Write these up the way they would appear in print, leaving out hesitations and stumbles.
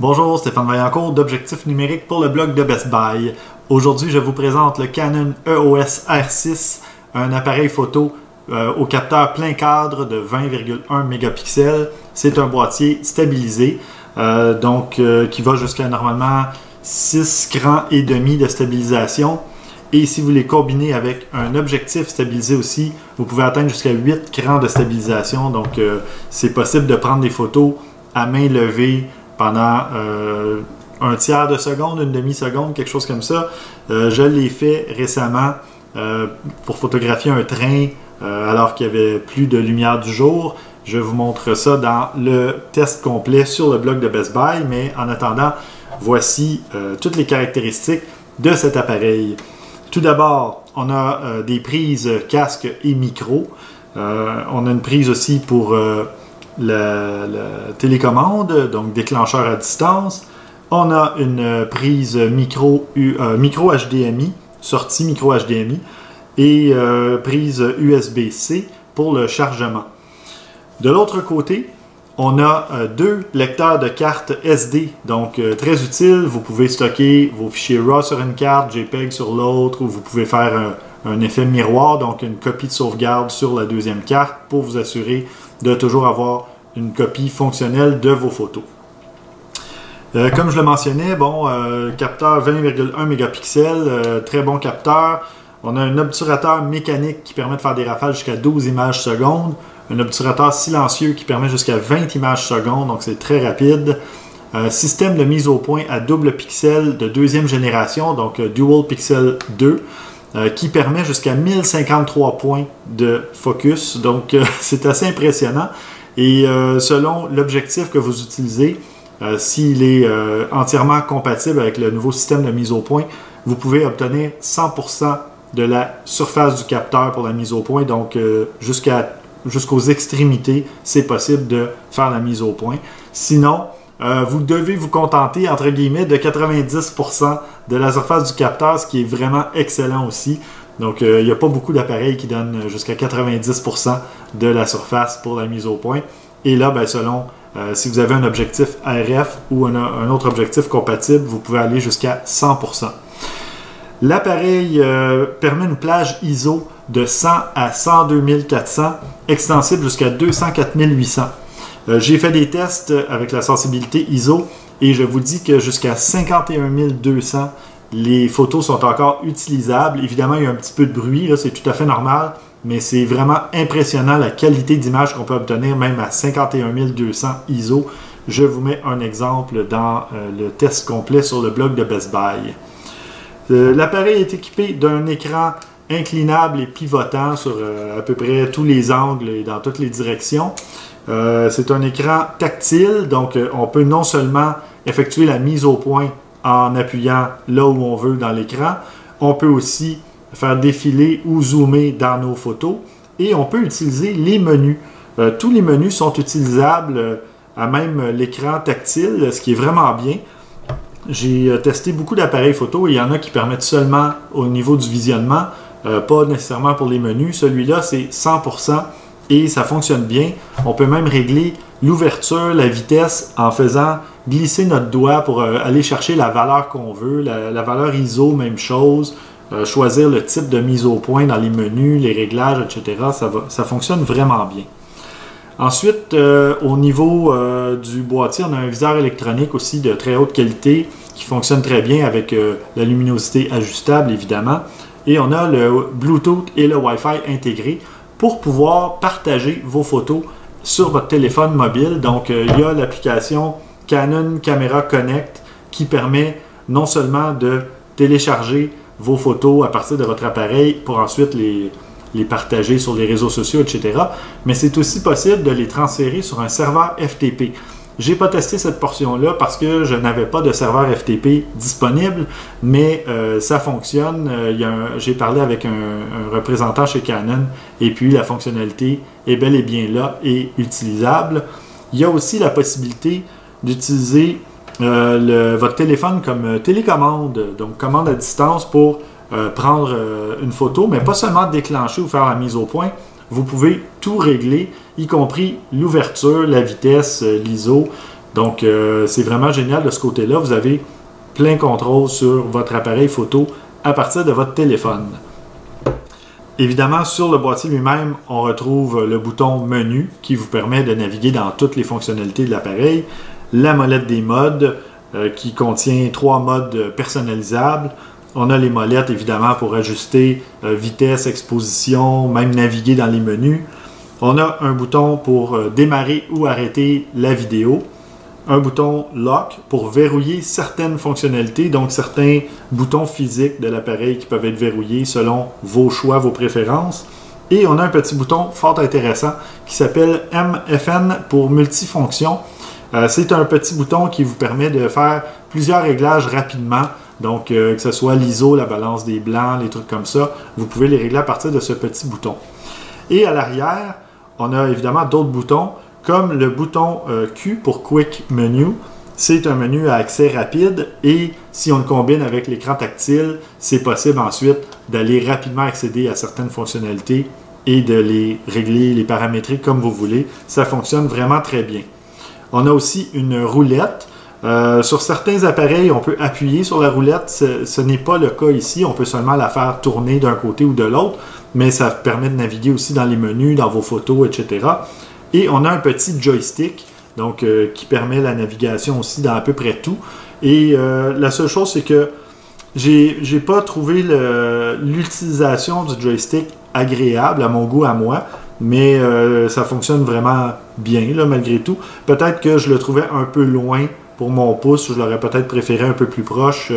Bonjour, Stéphane Vaillancourt d'Objectif Numérique pour le blog de Best Buy. Aujourd'hui, je vous présente le Canon EOS R6, un appareil photo au capteur plein cadre de 20,1 mégapixels. C'est un boîtier stabilisé, qui va jusqu'à normalement 6 crans et demi de stabilisation. Et si vous les combinez avec un objectif stabilisé aussi, vous pouvez atteindre jusqu'à 8 crans de stabilisation. Donc, c'est possible de prendre des photos à main levée pendant un tiers de seconde, une demi-seconde, quelque chose comme ça. Je l'ai fait récemment pour photographier un train alors qu'il n'y avait plus de lumière du jour. Je vous montre ça dans le test complet sur le blog de Best Buy, mais en attendant, voici toutes les caractéristiques de cet appareil. Tout d'abord, on a des prises casque et micro. On a une prise aussi pour la télécommande, donc déclencheur à distance. On a une prise micro HDMI, sortie micro HDMI, et prise USB-C pour le chargement. De l'autre côté, on a deux lecteurs de cartes SD, donc très utiles. Vous pouvez stocker vos fichiers RAW sur une carte, JPEG sur l'autre, ou vous pouvez faire un effet miroir, donc une copie de sauvegarde sur la deuxième carte pour vous assurer de toujours avoir une copie fonctionnelle de vos photos. Comme je le mentionnais, capteur 20,1 mégapixels, très bon capteur. On a un obturateur mécanique qui permet de faire des rafales jusqu'à 12 images secondes. Un obturateur silencieux qui permet jusqu'à 20 images secondes, donc c'est très rapide. Système de mise au point à double pixel de deuxième génération, donc Dual Pixel 2, qui permet jusqu'à 1053 points de focus. Donc c'est assez impressionnant. Et selon l'objectif que vous utilisez, s'il est entièrement compatible avec le nouveau système de mise au point, vous pouvez obtenir 100% de la surface du capteur pour la mise au point. Donc jusqu'aux extrémités, c'est possible de faire la mise au point. Sinon, vous devez vous contenter, entre guillemets, de 90% de la surface du capteur, ce qui est vraiment excellent aussi. Donc, il n'y a pas beaucoup d'appareils qui donnent jusqu'à 90% de la surface pour la mise au point. Et là, selon si vous avez un objectif RF ou un autre objectif compatible, vous pouvez aller jusqu'à 100%. L'appareil permet une plage ISO de 100 à 102 400, extensible jusqu'à 204 800. J'ai fait des tests avec la sensibilité ISO et je vous dis que jusqu'à 51 200, les photos sont encore utilisables. Évidemment, il y a un petit peu de bruit, c'est tout à fait normal, mais c'est vraiment impressionnant la qualité d'image qu'on peut obtenir même à 51 200 ISO. Je vous mets un exemple dans le test complet sur le blog de Best Buy. L'appareil est équipé d'un écran inclinable et pivotant sur à peu près tous les angles et dans toutes les directions. C'est un écran tactile, donc on peut non seulement effectuer la mise au point en appuyant là où on veut dans l'écran, on peut aussi faire défiler ou zoomer dans nos photos et on peut utiliser les menus. Tous les menus sont utilisables à même l'écran tactile, ce qui est vraiment bien. J'ai testé beaucoup d'appareils photo et il y en a qui permettent seulement au niveau du visionnement, pas nécessairement pour les menus. Celui-là, c'est 100% et ça fonctionne bien. On peut même régler l'ouverture, la vitesse en faisant glisser notre doigt pour aller chercher la valeur qu'on veut. La valeur ISO, même chose. Choisir le type de mise au point dans les menus, les réglages, etc. Ça fonctionne vraiment bien. Ensuite, au niveau du boîtier, on a un viseur électronique aussi de très haute qualité qui fonctionne très bien avec la luminosité ajustable, évidemment. Et on a le Bluetooth et le Wi-Fi intégrés pour pouvoir partager vos photos sur votre téléphone mobile. Donc, il y a l'application Canon Camera Connect qui permet non seulement de télécharger vos photos à partir de votre appareil pour ensuite les partager sur les réseaux sociaux, etc. Mais c'est aussi possible de les transférer sur un serveur FTP. Je n'ai pas testé cette portion-là parce que je n'avais pas de serveur FTP disponible, mais ça fonctionne. J'ai parlé avec un représentant chez Canon et puis la fonctionnalité est bel et bien là et utilisable. Il y a aussi la possibilité d'utiliser votre téléphone comme télécommande, donc commande à distance pour prendre une photo, mais pas seulement déclencher ou faire la mise au point. Vous pouvez tout régler, y compris l'ouverture, la vitesse, l'ISO. Donc, c'est vraiment génial de ce côté-là. Vous avez plein contrôle sur votre appareil photo à partir de votre téléphone. Évidemment, sur le boîtier lui-même, on retrouve le bouton Menu qui vous permet de naviguer dans toutes les fonctionnalités de l'appareil, la molette des modes qui contient 3 modes personnalisables. On a les molettes évidemment pour ajuster vitesse, exposition, même naviguer dans les menus. On a un bouton pour démarrer ou arrêter la vidéo. Un bouton Lock pour verrouiller certaines fonctionnalités, donc certains boutons physiques de l'appareil qui peuvent être verrouillés selon vos choix, vos préférences. Et on a un petit bouton fort intéressant qui s'appelle MFN pour multifonction. C'est un petit bouton qui vous permet de faire plusieurs réglages rapidement. Donc, que ce soit l'ISO, la balance des blancs, les trucs comme ça, vous pouvez les régler à partir de ce petit bouton. Et à l'arrière, on a évidemment d'autres boutons, comme le bouton Q pour Quick Menu. C'est un menu à accès rapide et si on le combine avec l'écran tactile, c'est possible ensuite d'aller rapidement accéder à certaines fonctionnalités et de les régler, les paramétrer comme vous voulez. Ça fonctionne vraiment très bien. On a aussi une roulette. Sur certains appareils, on peut appuyer sur la roulette. Ce n'est pas le cas ici. On peut seulement la faire tourner d'un côté ou de l'autre, mais ça permet de naviguer aussi dans les menus, dans vos photos, etc. Et on a un petit joystick donc, qui permet la navigation aussi dans à peu près tout. Et la seule chose, c'est que j'ai pas trouvé l'utilisation du joystick agréable à mon goût à moi, mais ça fonctionne vraiment bien là, malgré tout. Peut-être que je le trouvais un peu loin pour mon pouce, je l'aurais peut-être préféré un peu plus proche.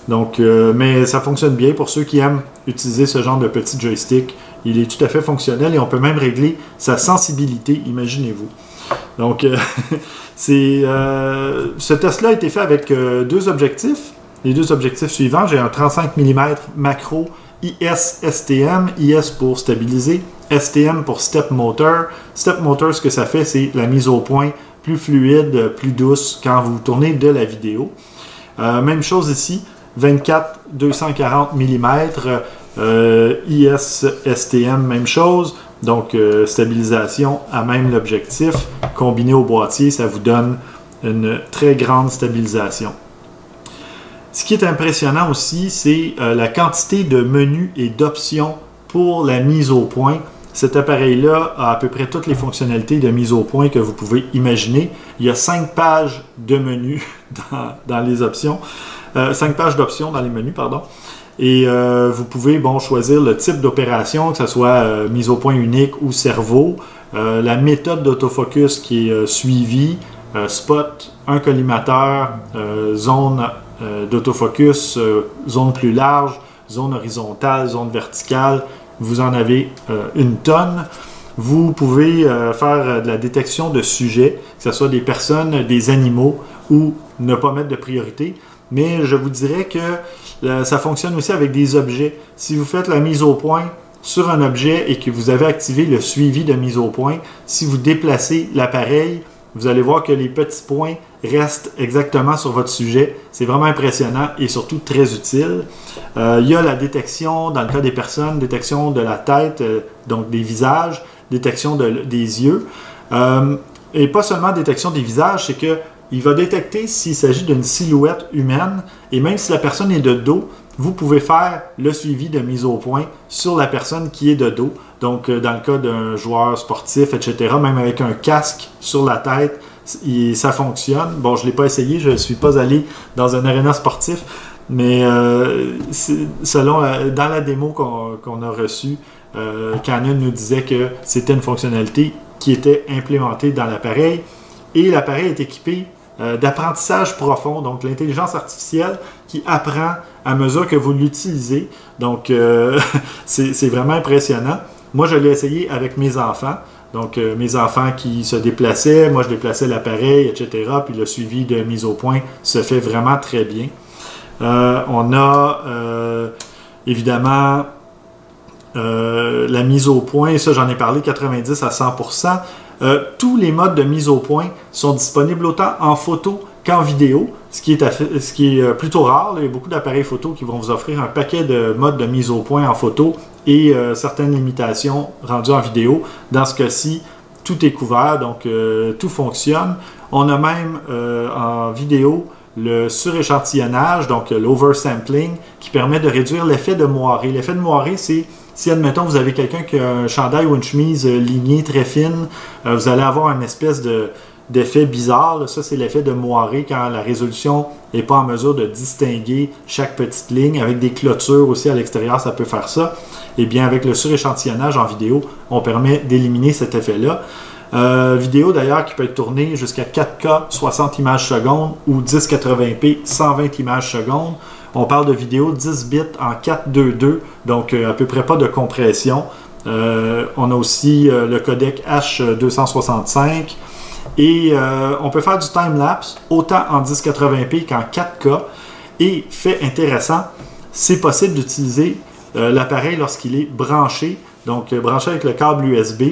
Mais ça fonctionne bien pour ceux qui aiment utiliser ce genre de petit joystick. Il est tout à fait fonctionnel et on peut même régler sa sensibilité, imaginez-vous. Donc, ce test-là a été fait avec 2 objectifs. Les 2 objectifs suivants, j'ai un 35 mm macro IS-STM, IS pour stabiliser, STM pour Step Motor. Step Motor, ce que ça fait, c'est la mise au point plus fluide, plus douce quand vous tournez de la vidéo. Même chose ici, 24-240 mm, IS-STM, même chose. Donc, stabilisation à même l'objectif. Combiné au boîtier, ça vous donne une très grande stabilisation. Ce qui est impressionnant aussi, c'est la quantité de menus et d'options pour la mise au point. Cet appareil-là a à peu près toutes les fonctionnalités de mise au point que vous pouvez imaginer. Il y a 5 pages de menus dans les options. 5 pages d'options dans les menus, pardon. Et vous pouvez choisir le type d'opération, que ce soit mise au point unique ou cerveau, la méthode d'autofocus qui est suivie, spot, un collimateur, zone d'autofocus, zone plus large, zone horizontale, zone verticale. Vous en avez une tonne. Vous pouvez faire de la détection de sujets, que ce soit des personnes, des animaux ou ne pas mettre de priorité. Mais je vous dirais que ça fonctionne aussi avec des objets. Si vous faites la mise au point sur un objet et que vous avez activé le suivi de mise au point, si vous déplacez l'appareil, vous allez voir que les petits points restent exactement sur votre sujet. C'est vraiment impressionnant et surtout très utile. Il y a la détection, dans le cas des personnes, détection de la tête, donc des visages, détection des yeux. Et pas seulement détection des visages, c'est que il va détecter s'il s'agit d'une silhouette humaine et même si la personne est de dos, vous pouvez faire le suivi de mise au point sur la personne qui est de dos. Donc, dans le cas d'un joueur sportif, etc., même avec un casque sur la tête, ça fonctionne. Bon, je ne l'ai pas essayé, je ne suis pas allé dans un aréna sportif, mais dans la démo qu'on a reçue, Canon nous disait que c'était une fonctionnalité qui était implémentée dans l'appareil et l'appareil est équipé d'apprentissage profond, donc l'intelligence artificielle qui apprend à mesure que vous l'utilisez. Donc, c'est vraiment impressionnant. Moi, je l'ai essayé avec mes enfants. Donc, mes enfants qui se déplaçaient, moi je déplaçais l'appareil, etc. Puis le suivi de mise au point se fait vraiment très bien. On a évidemment la mise au point, ça j'en ai parlé, 90 à 100%. Tous les modes de mise au point sont disponibles autant en photo qu'en vidéo, ce qui est plutôt rare. Il y a beaucoup d'appareils photo qui vont vous offrir un paquet de modes de mise au point en photo et certaines limitations rendues en vidéo. Dans ce cas-ci, tout est couvert, donc tout fonctionne. On a même en vidéo le suréchantillonnage, donc l'oversampling, qui permet de réduire l'effet de moiré. L'effet de moiré, c'est si, admettons, vous avez quelqu'un qui a un chandail ou une chemise lignée très fine, vous allez avoir une espèce d'effet bizarre. Là. Ça, c'est l'effet de moiré quand la résolution n'est pas en mesure de distinguer chaque petite ligne. Avec des clôtures aussi à l'extérieur, ça peut faire ça. Et bien, avec le suréchantillonnage en vidéo, on permet d'éliminer cet effet-là. Vidéo d'ailleurs qui peut être tournée jusqu'à 4K 60 images secondes ou 1080p 120 images secondes. On parle de vidéo 10 bits en 4.2.2, donc à peu près pas de compression. On a aussi le codec H265 et on peut faire du time-lapse autant en 1080p qu'en 4K. Et fait intéressant, c'est possible d'utiliser l'appareil lorsqu'il est branché, donc branché avec le câble USB.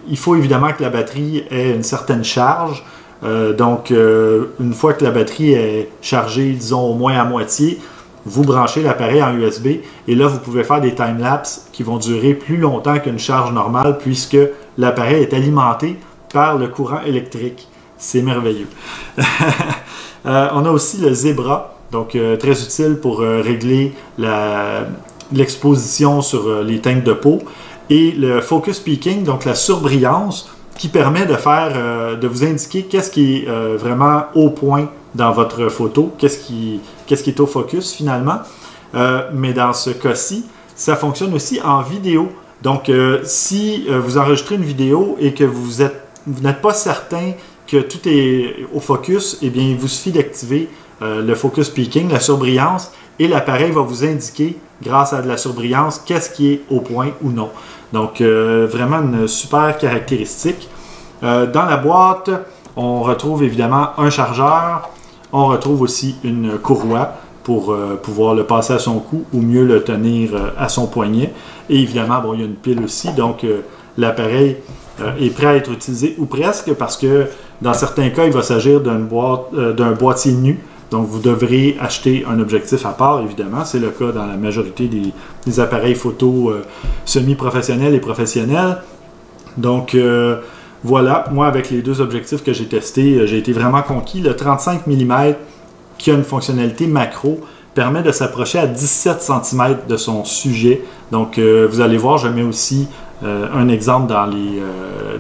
Il faut évidemment que la batterie ait une certaine charge. Une fois que la batterie est chargée, disons au moins à moitié, vous branchez l'appareil en USB et là, vous pouvez faire des time-lapse qui vont durer plus longtemps qu'une charge normale puisque l'appareil est alimenté par le courant électrique. C'est merveilleux. On a aussi le Zebra, donc très utile pour régler l'exposition sur les teintes de peau. Et le Focus Peaking, donc la surbrillance, qui permet de vous indiquer qu'est-ce qui est vraiment au point dans votre photo, qu'est-ce qui est au focus finalement. Mais dans ce cas-ci, ça fonctionne aussi en vidéo. Donc, si vous enregistrez une vidéo et que vous n'êtes pas certain que tout est au focus, eh bien, il vous suffit d'activer le Focus Peaking, la surbrillance, et l'appareil va vous indiquer, grâce à de la surbrillance, qu'est-ce qui est au point ou non. Donc, vraiment une super caractéristique. Dans la boîte, on retrouve évidemment un chargeur. On retrouve aussi une courroie pour pouvoir le passer à son cou ou mieux le tenir à son poignet. Et évidemment, bon, il y a une pile aussi. Donc, l'appareil est prêt à être utilisé ou presque parce que dans certains cas, il va s'agir d'un boîtier nu. Donc, vous devrez acheter un objectif à part, évidemment. C'est le cas dans la majorité des appareils photo semi-professionnels et professionnels. Donc, voilà, moi, avec les deux objectifs que j'ai testés, j'ai été vraiment conquis. Le 35 mm, qui a une fonctionnalité macro, permet de s'approcher à 17 cm de son sujet. Donc, vous allez voir, je mets aussi un exemple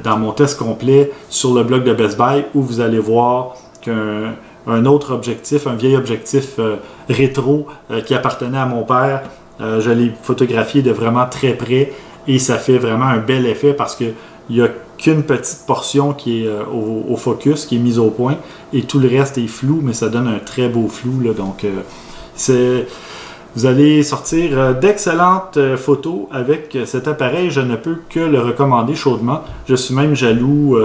dans mon test complet sur le blog de Best Buy où vous allez voir qu'un autre objectif, un vieil objectif rétro qui appartenait à mon père, je l'ai photographié de vraiment très près et ça fait vraiment un bel effet parce qu'il n'y a qu'une petite portion qui est au focus, qui est mise au point et tout le reste est flou, mais ça donne un très beau flou. Là, donc, vous allez sortir d'excellentes photos avec cet appareil. Je ne peux que le recommander chaudement. Je suis même jaloux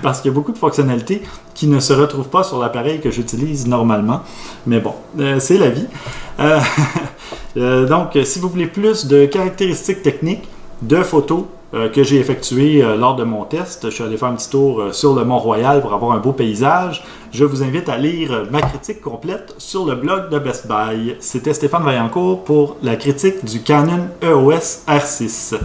parce qu'il y a beaucoup de fonctionnalités qui ne se retrouvent pas sur l'appareil que j'utilise normalement. Mais bon, c'est la vie. Donc, si vous voulez plus de caractéristiques techniques de photos que j'ai effectuées lors de mon test, je suis allé faire un petit tour sur le Mont-Royal pour avoir un beau paysage. Je vous invite à lire ma critique complète sur le blog de Best Buy. C'était Stéphane Vaillancourt pour la critique du Canon EOS R6.